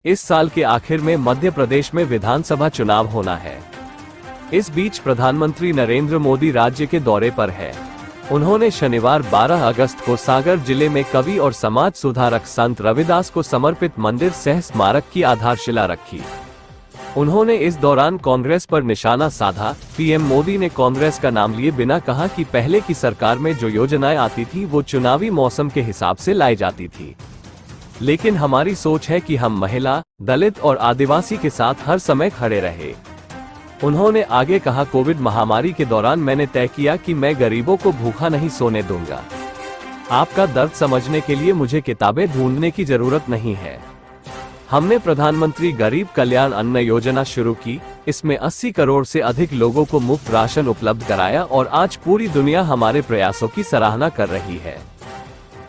इस साल के आखिर में मध्य प्रदेश में विधानसभा चुनाव होना है। इस बीच प्रधानमंत्री नरेंद्र मोदी राज्य के दौरे पर है। उन्होंने शनिवार 12 अगस्त को सागर जिले में कवि और समाज सुधारक संत रविदास को समर्पित मंदिर सह स्मारक की आधारशिला रखी। उन्होंने इस दौरान कांग्रेस पर निशाना साधा। पीएम मोदी ने कांग्रेस का नाम लिए बिना कहा कि पहले की सरकार में जो योजनाएं आती थी वो चुनावी मौसम के हिसाब से लाई जाती थी, लेकिन हमारी सोच है कि हम महिला, दलित और आदिवासी के साथ हर समय खड़े रहे। उन्होंने आगे कहा, कोविड महामारी के दौरान मैंने तय किया कि मैं गरीबों को भूखा नहीं सोने दूंगा। आपका दर्द समझने के लिए मुझे किताबें ढूंढने की जरूरत नहीं है। हमने प्रधानमंत्री गरीब कल्याण अन्न योजना शुरू की। इसमें 80 करोड़ से अधिक लोगों को मुफ्त राशन उपलब्ध कराया और आज पूरी दुनिया हमारे प्रयासों की सराहना कर रही है।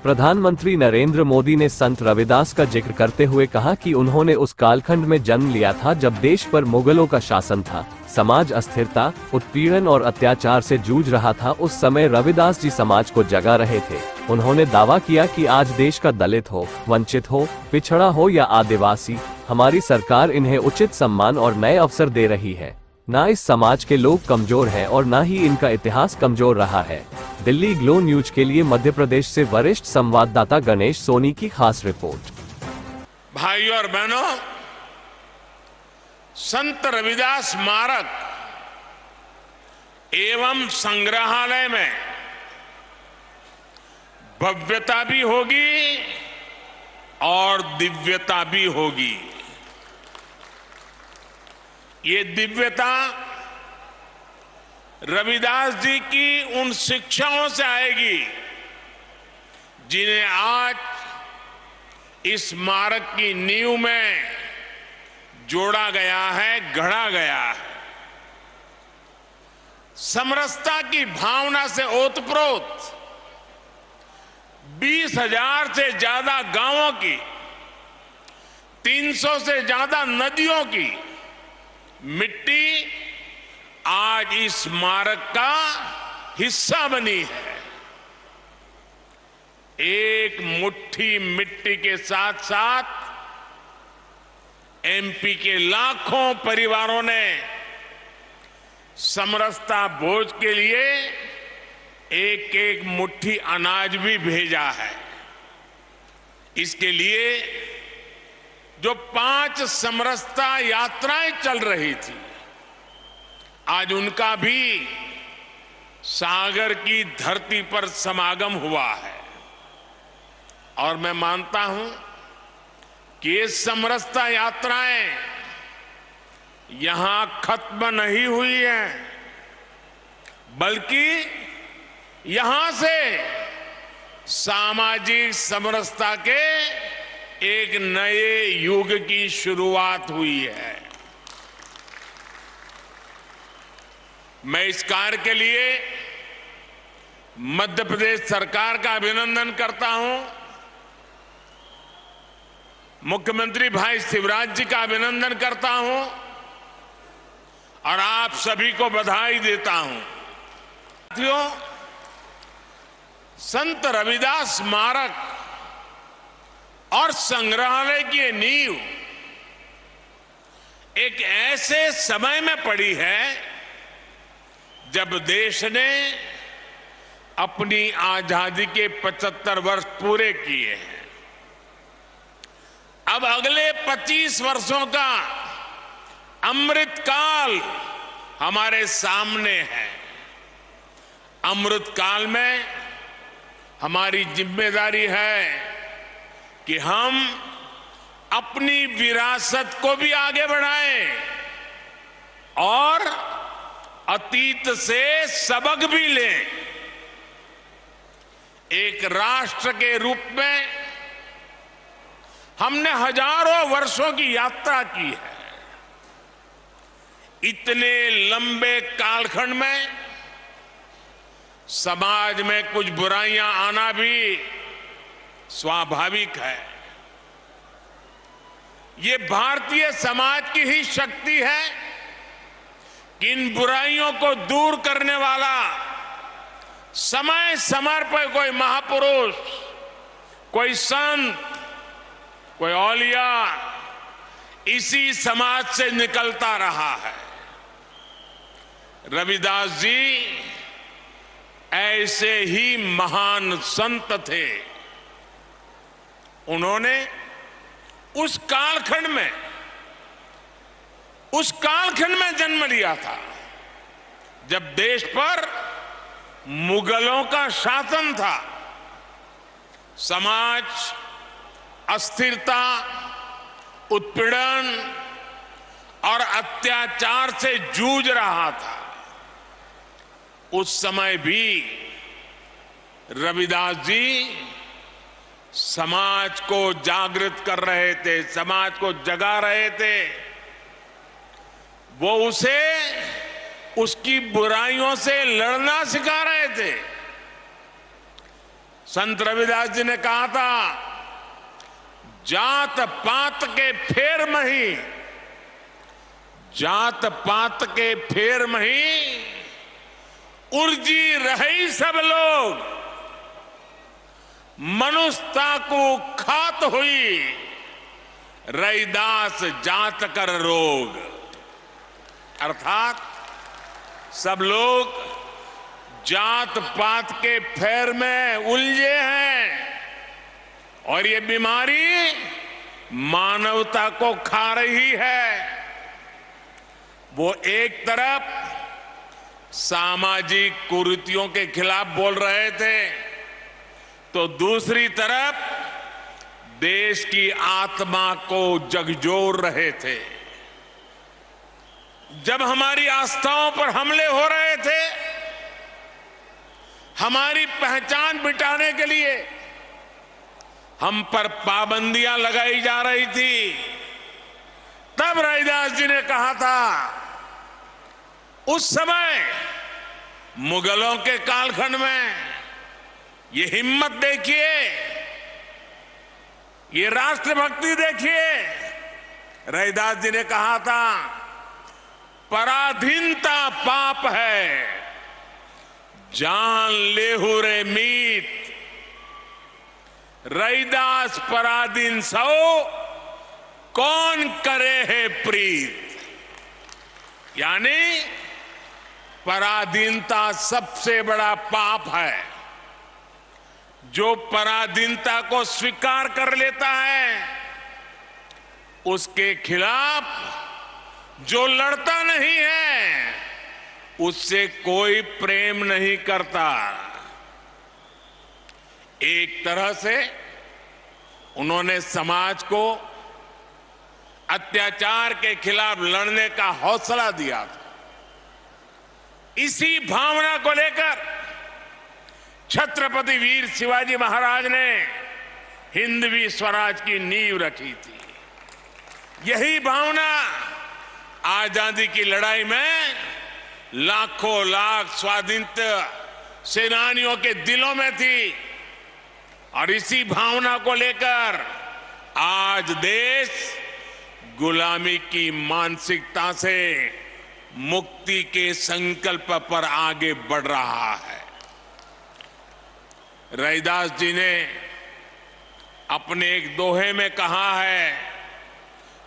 प्रधानमंत्री नरेंद्र मोदी ने संत रविदास का जिक्र करते हुए कहा कि उन्होंने उस कालखंड में जन्म लिया था जब देश पर मुगलों का शासन था, समाज अस्थिरता, उत्पीड़न और अत्याचार से जूझ रहा था। उस समय रविदास जी समाज को जगा रहे थे। उन्होंने दावा किया कि आज देश का दलित हो, वंचित हो, पिछड़ा हो या आदिवासी, हमारी सरकार इन्हें उचित सम्मान और नए अवसर दे रही है। ना इस समाज के लोग कमजोर हैं और ना ही इनका इतिहास कमजोर रहा है। दिल्ली ग्लो न्यूज के लिए मध्य प्रदेश से वरिष्ठ संवाददाता गणेश सोनी की खास रिपोर्ट। भाइयों और बहनों, संत रविदास स्मारक एवं संग्रहालय में भव्यता भी होगी और दिव्यता भी होगी। ये दिव्यता रविदास जी की उन शिक्षाओं से आएगी जिन्हें आज इस स्मारक की नींव में जोड़ा गया है, गढ़ा गया है। समरसता की भावना से ओतप्रोत 20,000 से ज्यादा गांवों की, 300 से ज्यादा नदियों की मिट्टी आज इस स्मारक का हिस्सा बनी है। एक मुट्ठी मिट्टी के साथ साथ एमपी के लाखों परिवारों ने समरसता भोज के लिए एक एक मुट्ठी अनाज भी भेजा है। इसके लिए जो 5 समरसता यात्राएं चल रही थी, आज उनका भी सागर की धरती पर समागम हुआ है। और मैं मानता हूं कि ये समरसता यात्राएं यहां खत्म नहीं हुई हैं, बल्कि यहां से सामाजिक समरसता के एक नए युग की शुरुआत हुई है। मैं इस कार्य के लिए मध्य प्रदेश सरकार का अभिनंदन करता हूं, मुख्यमंत्री भाई शिवराज जी का अभिनंदन करता हूं और आप सभी को बधाई देता हूं। साथियों, संत रविदास स्मारक और संग्रहालय की नींव एक ऐसे समय में पड़ी है जब देश ने अपनी आजादी के 75 वर्ष पूरे किए हैं। अब अगले 25 वर्षों का अमृत काल हमारे सामने है। अमृत काल में हमारी जिम्मेदारी है कि हम अपनी विरासत को भी आगे बढ़ाएं और अतीत से सबक भी लें। एक राष्ट्र के रूप में हमने हजारों वर्षों की यात्रा की है। इतने लंबे कालखंड में समाज में कुछ बुराइयां आना भी स्वाभाविक है। ये भारतीय समाज की ही शक्ति है कि इन बुराइयों को दूर करने वाला समय समय पर कोई महापुरुष, कोई संत, कोई औलिया इसी समाज से निकलता रहा है। रविदास जी ऐसे ही महान संत थे। उन्होंने उस कालखंड में जन्म लिया था जब देश पर मुगलों का शासन था। समाज अस्थिरता, उत्पीड़न और अत्याचार से जूझ रहा था। उस समय भी रविदास जी समाज को जागृत कर रहे थे, समाज को जगा रहे थे। वो उसे उसकी बुराइयों से लड़ना सिखा रहे थे। संत रविदास जी ने कहा था, जात पात के फेर मही, जात पात के फेर मही, उर्जी रही सब लोग, मनुष्यता को खात हुई, रैदास जात कर रोग। अर्थात सब लोग जात पात के फेर में उलझे हैं और ये बीमारी मानवता को खा रही है। वो एक तरफ सामाजिक कुरीतियों के खिलाफ बोल रहे थे तो दूसरी तरफ देश की आत्मा को झकझोर रहे थे। जब हमारी आस्थाओं पर हमले हो रहे थे, हमारी पहचान मिटाने के लिए हम पर पाबंदियां लगाई जा रही थी, तब रविदास जी ने कहा था, उस समय मुगलों के कालखंड में, ये हिम्मत देखिए, ये राष्ट्रभक्ति देखिए। रविदास जी ने कहा था, पराधीनता पाप है, जान लेहु रे मीत, रैदास पराधीन सो, कौन करे है प्रीत। यानी पराधीनता सबसे बड़ा पाप है। जो पराधीनता को स्वीकार कर लेता है, उसके खिलाफ जो लड़ता नहीं है, उससे कोई प्रेम नहीं करता। एक तरह से उन्होंने समाज को अत्याचार के खिलाफ लड़ने का हौसला दिया था। इसी भावना को लेकर छत्रपति वीर शिवाजी महाराज ने हिंदवी स्वराज की नींव रखी थी। यही भावना आजादी की लड़ाई में लाखों लाख स्वाधीनता सेनानियों के दिलों में थी और इसी भावना को लेकर आज देश गुलामी की मानसिकता से मुक्ति के संकल्प पर आगे बढ़ रहा है। रविदास जी ने अपने एक दोहे में कहा है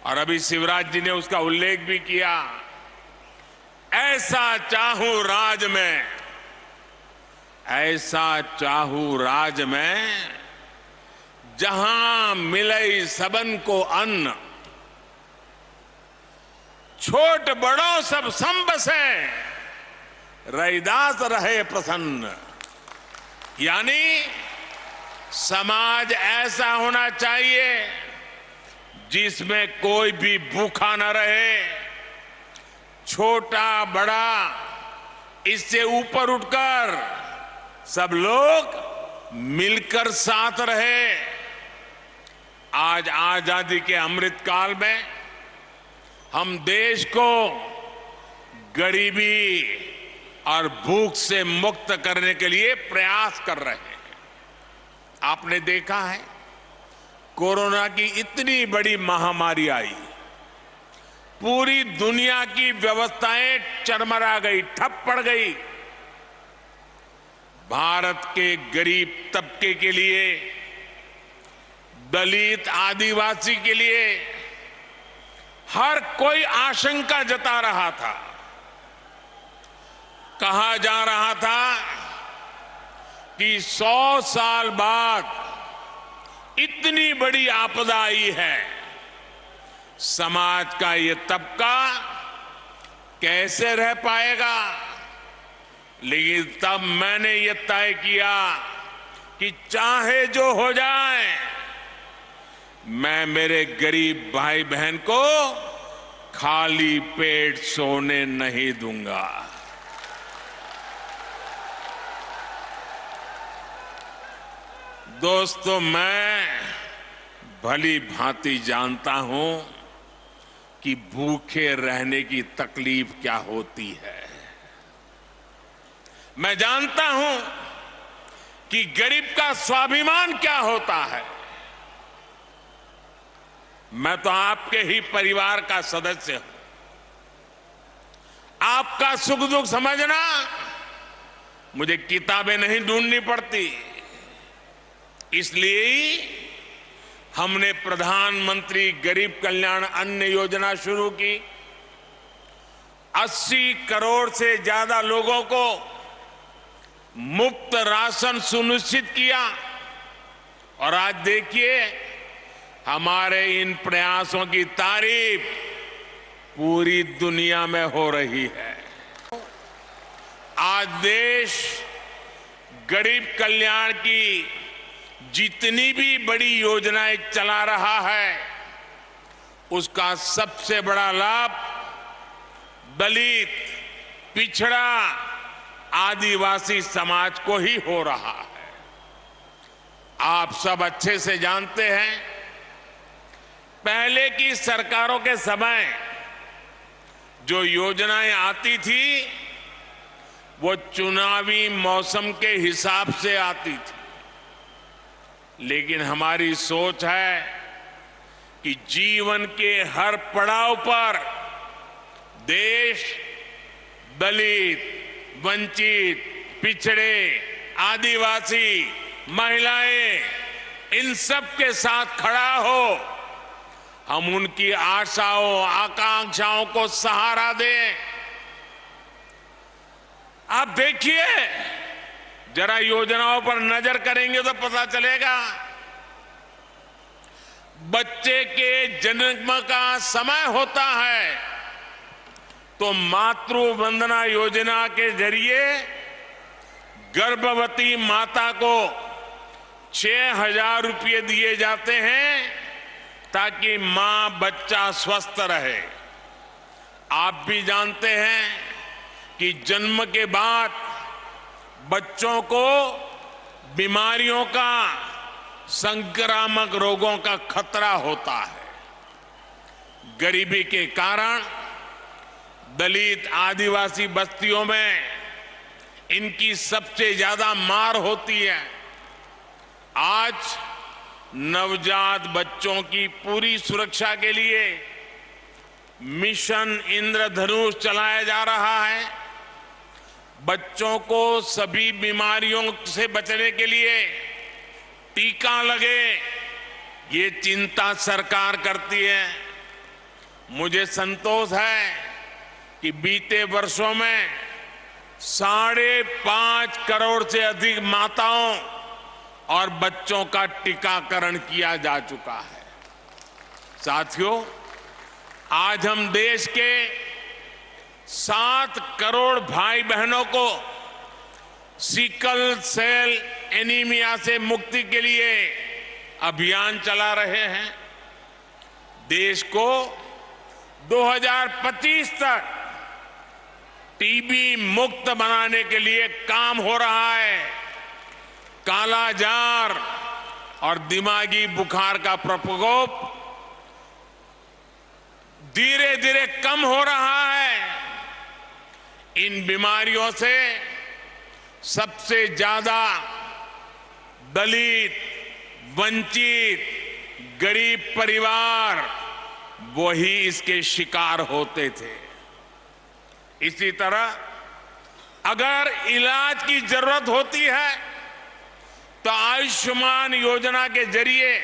और अभी शिवराज जी ने उसका उल्लेख भी किया, ऐसा चाहूं राज में, ऐसा चाहूं राज में, जहां मिले सबन को अन्न, छोट बड़ों सब संबसे, रैदास रहे प्रसन्न। यानी समाज ऐसा होना चाहिए जिसमें कोई भी भूखा न रहे, छोटा बड़ा इससे ऊपर उठकर सब लोग मिलकर साथ रहे। आज आजादी के अमृत काल में हम देश को गरीबी और भूख से मुक्त करने के लिए प्रयास कर रहे हैं। आपने देखा है, कोरोना की इतनी बड़ी महामारी आई, पूरी दुनिया की व्यवस्थाएं चरमरा गई, ठप पड़ गई। भारत के गरीब तबके के लिए, दलित आदिवासी के लिए हर कोई आशंका जता रहा था। कहा जा रहा था कि 100 साल बाद इतनी बड़ी आपदा आई है, समाज का ये तबका कैसे रह पाएगा। लेकिन तब मैंने ये तय किया कि चाहे जो हो जाए, मैं मेरे गरीब भाई बहन को खाली पेट सोने नहीं दूंगा। दोस्तों, मैं भली भांति जानता हूं कि भूखे रहने की तकलीफ क्या होती है। मैं जानता हूं कि गरीब का स्वाभिमान क्या होता है। मैं तो आपके ही परिवार का सदस्य हूं। आपका सुख दुख समझना मुझे किताबें नहीं ढूंढनी पड़ती। इसलिए हमने प्रधानमंत्री गरीब कल्याण अन्न योजना शुरू की। 80 करोड़ से ज्यादा लोगों को मुफ्त राशन सुनिश्चित किया। और आज देखिए, हमारे इन प्रयासों की तारीफ पूरी दुनिया में हो रही है। आज देश गरीब कल्याण की जितनी भी बड़ी योजनाएं चला रहा है, उसका सबसे बड़ा लाभ दलित, पिछड़ा, आदिवासी समाज को ही हो रहा है। आप सब अच्छे से जानते हैं, पहले की सरकारों के समय जो योजनाएं आती थी वो चुनावी मौसम के हिसाब से आती थी। लेकिन हमारी सोच है कि जीवन के हर पड़ाव पर देश दलित, वंचित, पिछड़े, आदिवासी, महिलाएं, इन सब के साथ खड़ा हो। हम उनकी आशाओं, आकांक्षाओं को सहारा दें। आप देखिए, जरा योजनाओं पर नजर करेंगे तो पता चलेगा। बच्चे के जन्म का समय होता है तो मातृ वंदना योजना के जरिए गर्भवती माता को 6,000 रुपये दिए जाते हैं ताकि मां बच्चा स्वस्थ रहे। आप भी जानते हैं कि जन्म के बाद बच्चों को बीमारियों का, संक्रामक रोगों का खतरा होता है। गरीबी के कारण दलित, आदिवासी बस्तियों में इनकी सबसे ज्यादा मार होती है। आज नवजात बच्चों की पूरी सुरक्षा के लिए मिशन इंद्रधनुष चलाया जा रहा है। बच्चों को सभी बीमारियों से बचने के लिए टीका लगे, ये चिंता सरकार करती है। मुझे संतोष है कि बीते वर्षों में 5.5 करोड़ से अधिक माताओं और बच्चों का टीकाकरण किया जा चुका है। साथियों, आज हम देश के 7 करोड़ भाई बहनों को सिकल सेल एनीमिया से मुक्ति के लिए अभियान चला रहे हैं। देश को 2025 तक टीबी मुक्त बनाने के लिए काम हो रहा है। कालाजार और दिमागी बुखार का प्रकोप धीरे धीरे कम हो रहा है। इन बीमारियों से सबसे ज्यादा दलित, वंचित, गरीब परिवार वही इसके शिकार होते थे। इसी तरह अगर इलाज की जरूरत होती है तो आयुष्मान योजना के जरिए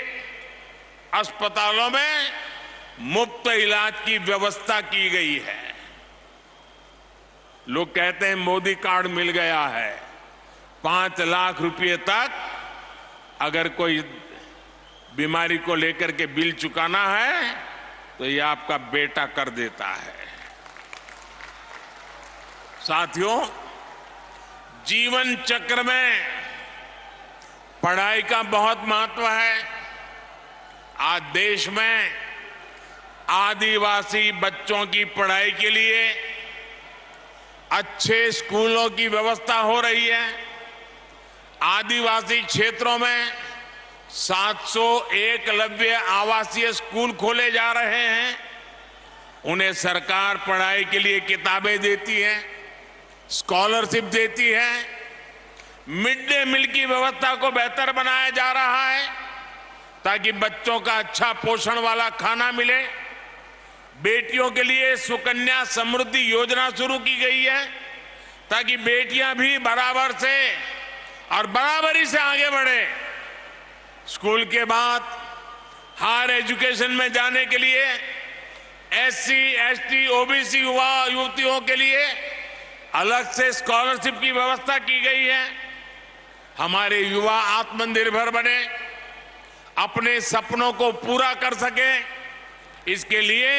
अस्पतालों में मुफ्त इलाज की व्यवस्था की गई है। लोग कहते हैं मोदी कार्ड मिल गया है, 5 लाख रुपए तक अगर कोई बीमारी को लेकर के बिल चुकाना है तो ये आपका बेटा कर देता है। साथियों, जीवन चक्र में पढ़ाई का बहुत महत्व है। आज देश में आदिवासी बच्चों की पढ़ाई के लिए अच्छे स्कूलों की व्यवस्था हो रही है। आदिवासी क्षेत्रों में 700 एकलव्य आवासीय स्कूल खोले जा रहे हैं। उन्हें सरकार पढ़ाई के लिए किताबें देती है, स्कॉलरशिप देती है। मिड डे मील की व्यवस्था को बेहतर बनाया जा रहा है ताकि बच्चों का अच्छा पोषण वाला खाना मिले। बेटियों के लिए सुकन्या समृद्धि योजना शुरू की गई है ताकि बेटियां भी बराबर से और बराबरी से आगे बढ़े। स्कूल के बाद हायर एजुकेशन में जाने के लिए SC, ST, OBC युवा युवतियों के लिए अलग से स्कॉलरशिप की व्यवस्था की गई है। हमारे युवा आत्मनिर्भर बने, अपने सपनों को पूरा कर सके, इसके लिए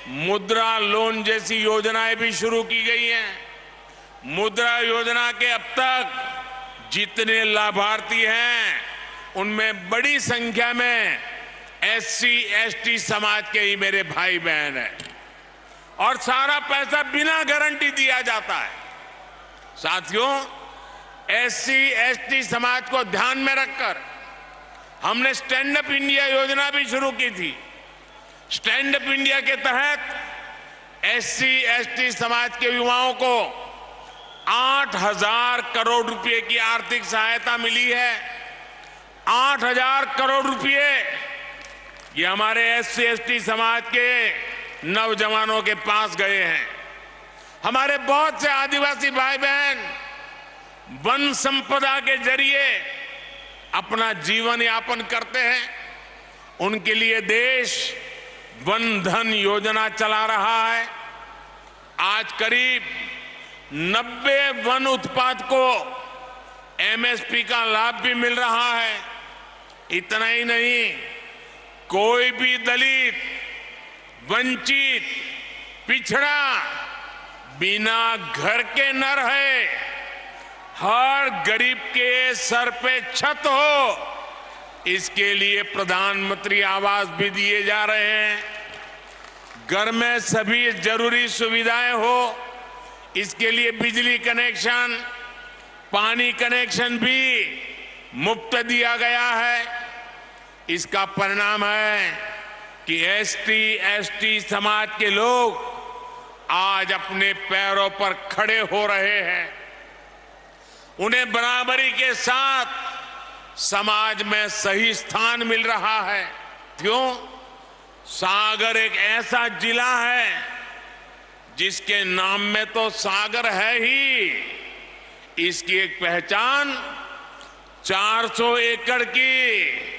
मुद्रा लोन जैसी योजनाएं भी शुरू की गई हैं। मुद्रा योजना के अब तक जितने लाभार्थी हैं उनमें बड़ी संख्या में SC, ST समाज के ही मेरे भाई बहन हैं और सारा पैसा बिना गारंटी दिया जाता है। साथियों, SC, ST समाज को ध्यान में रखकर हमने स्टैंड अप इंडिया योजना भी शुरू की थी। स्टैंड अप इंडिया के तहत SC, ST समाज के युवाओं को 8,000 करोड़ रुपए की आर्थिक सहायता मिली है। 8,000 करोड़ रुपए ये हमारे SC, ST समाज के नौजवानों के पास गए हैं। हमारे बहुत से आदिवासी भाई बहन वन संपदा के जरिए अपना जीवन यापन करते हैं। उनके लिए देश वन धन योजना चला रहा है। आज करीब 90 वन उत्पाद को MSP का लाभ भी मिल रहा है। इतना ही नहीं, कोई भी दलित, वंचित, पिछड़ा बिना घर के न रहे। हर गरीब के सर पे छत हो, इसके लिए प्रधानमंत्री आवास भी दिए जा रहे हैं। घर में सभी जरूरी सुविधाएं हो, इसके लिए बिजली कनेक्शन, पानी कनेक्शन भी मुफ्त दिया गया है। इसका परिणाम है कि ST, ST समाज के लोग आज अपने पैरों पर खड़े हो रहे हैं। उन्हें बराबरी के साथ समाज में सही स्थान मिल रहा है। क्यों? सागर एक ऐसा जिला है जिसके नाम में तो सागर है ही, इसकी एक पहचान 400 एकड़ की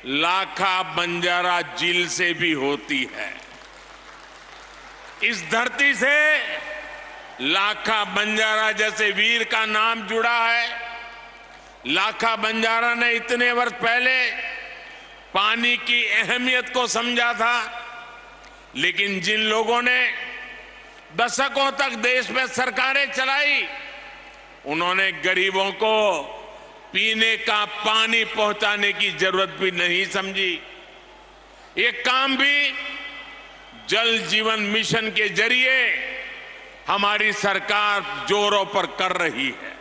लाखा बंजारा झील से भी होती है। इस धरती से लाखा बंजारा जैसे वीर का नाम जुड़ा है। लाखा बंजारा ने इतने वर्ष पहले पानी की अहमियत को समझा था, लेकिन जिन लोगों ने दशकों तक देश में सरकारें चलाई, उन्होंने गरीबों को पीने का पानी पहुंचाने की जरूरत भी नहीं समझी। ये काम भी जल जीवन मिशन के जरिए हमारी सरकार जोरों पर कर रही है।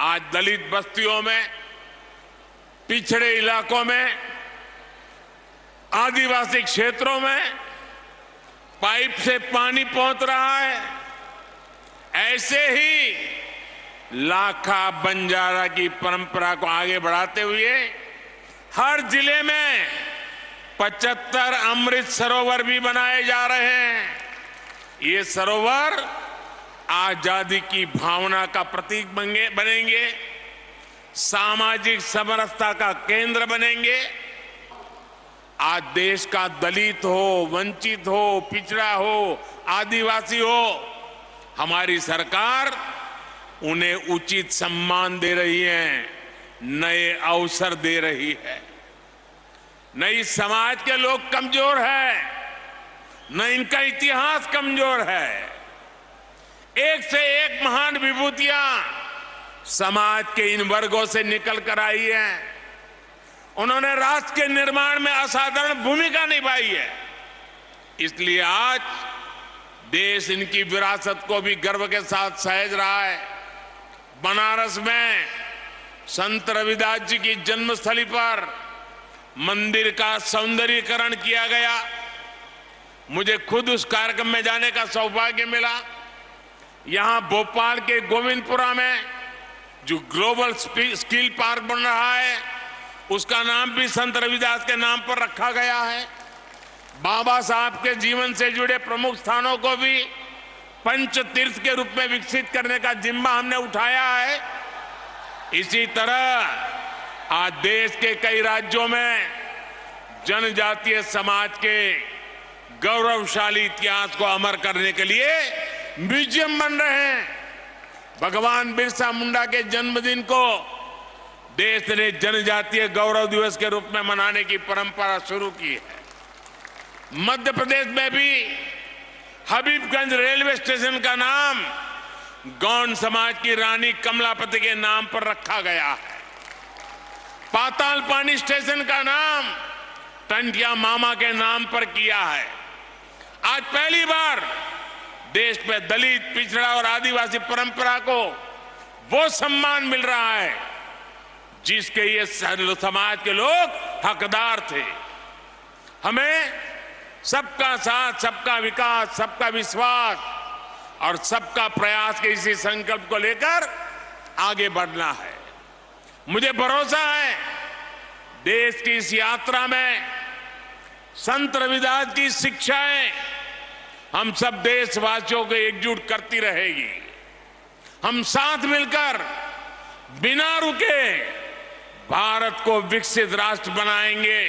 आज दलित बस्तियों में, पिछड़े इलाकों में, आदिवासी क्षेत्रों में पाइप से पानी पहुंच रहा है। ऐसे ही लाखा बंजारा की परंपरा को आगे बढ़ाते हुए हर जिले में 75 अमृत सरोवर भी बनाए जा रहे हैं। ये सरोवर आजादी की भावना का प्रतीक बनेंगे, सामाजिक समरसता का केंद्र बनेंगे। आज देश का दलित हो, वंचित हो, पिछड़ा हो, आदिवासी हो, हमारी सरकार उन्हें उचित सम्मान दे रही है, नए अवसर दे रही है। न इस समाज के लोग कमजोर हैं, न इनका इतिहास कमजोर है। एक से एक महान विभूतियां समाज के इन वर्गों से निकल कर आई हैं। उन्होंने राष्ट्र के निर्माण में असाधारण भूमिका निभाई है। इसलिए आज देश इनकी विरासत को भी गर्व के साथ सहेज रहा है। बनारस में संत रविदास जी की जन्मस्थली पर मंदिर का सौंदर्यीकरण किया गया। मुझे खुद उस कार्यक्रम में जाने का सौभाग्य मिला। यहां भोपाल के गोविंदपुरा में जो ग्लोबल स्किल पार्क बन रहा है, उसका नाम भी संत रविदास के नाम पर रखा गया है। बाबा साहब के जीवन से जुड़े प्रमुख स्थानों को भी पंच तीर्थ के रूप में विकसित करने का जिम्मा हमने उठाया है। इसी तरह आज देश के कई राज्यों में जनजातीय समाज के गौरवशाली इतिहास को अमर करने के लिए म्यूजियम बन रहे हैं। भगवान बिरसा मुंडा के जन्मदिन को देश ने जनजातीय गौरव दिवस के रूप में मनाने की परंपरा शुरू की है। मध्य प्रदेश में भी हबीबगंज रेलवे स्टेशन का नाम गौंड समाज की रानी कमलापति के नाम पर रखा गया है। पाताल पानी स्टेशन का नाम टंटिया मामा के नाम पर किया है। आज पहली बार देश में दलित, पिछड़ा और आदिवासी परंपरा को वो सम्मान मिल रहा है जिसके ये समाज के लोग हकदार थे। हमें सबका साथ, सबका विकास, सबका विश्वास और सबका प्रयास के इसी संकल्प को लेकर आगे बढ़ना है। मुझे भरोसा है देश की इस यात्रा में संत रविदास की शिक्षाएं हम सब देशवासियों को एकजुट करती रहेगी। हम साथ मिलकर बिना रुके भारत को विकसित राष्ट्र बनाएंगे।